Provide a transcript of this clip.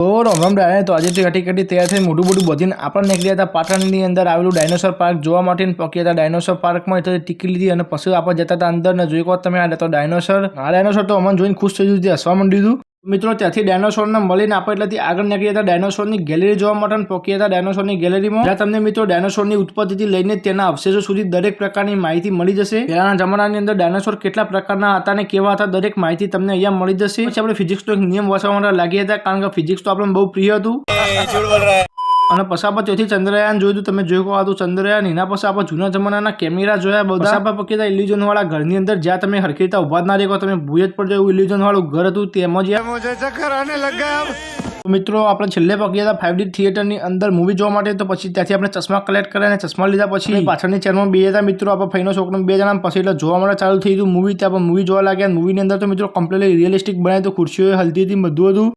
તો રામ રામ તો આજે કટી તૈયાર થઈ મોટું બધીને આપણે નીકળ્યા હતા પાટણની અંદર આવેલું ડાયનોસોર પાર્ક જોવા માટે પહોંચ્યા હતા ડાયનોસોર પાર્કમાં ટિકિટ લીધી અને પછી આપણે જતા હતા અંદર ને જોઈ કહો તમે આ તો ડાયનોસોર તો અમને જોઈને ખુશ થઈ ગયું, હસવા માંડ્યું હતું. મિત્રો ત્યાંથી ડાયનોસોરને મળીને આપણે એટલાથી આગળ નીકળ્યા હતા ડાયનોસોરની ગેલેરી જોવા માટે પહોંચ્યા હતા ડાયનોસોરની ગેલેરીમાં, જ્યાં તમને મિત્રો ડાયનોસોરની ઉત્પત્તિથી લઈને તેના અવશેષો સુધી દરેક પ્રકારની માહિતી મળી જશે. પહેલાના જમાનાની અંદર ડાયનોસોર કેટલા પ્રકારના હતા અને કેવા હતા દરેક માહિતી તમને અહીંયા મળી જશે. પછી આપણે ફિઝિક્સનો એક નિયમ વાંચવા માટે લાગ્યા હતા, કારણ કે ફિઝિક્સ તો આપણને બહુ પ્રિય હતું. અને પછી આપણે ત્યાંથી ચંદ્રયાન જોયું, તમે જોયું હતું ચંદ્રયાન. એના પછી આપણે જૂના જમાનાના કેમેરા જોયા બધા. આપણે પકીતા ઇલ્યુઝન વાળા ઘરની અંદર જ્યાં તમે હરખી રીતે ઉભા ના રહો, તમે ભૂય જ પડજો એવું ઇલ્યુઝન વાળું ઘર હતું. તેમાં મિત્રો આપણે છેલ્લે પકડ્યા હતા 5D થિયેટરની અંદર મૂવી જોવા માટે. તો પછી ત્યાંથી આપણે ચશ્મા કલેક્ટ કર્યા અને ચશ્મા લીધા પછી પાછળની ચેનલમાં બે હતા મિત્રો, આપણે ફઈનો છોકરો બે જણા. પછી એટલે જોવા માટે ચાલુ થઈ ગયું મૂવી. ત્યાં આપણે મૂવી જોવા લાગ્યા. મૂવીની અંદર તો મિત્રો કમ્પ્લીટલી રિયલિસ્ટિક બનાવી, તો ખુરશીઓ હલતી હતી, બધું હતું.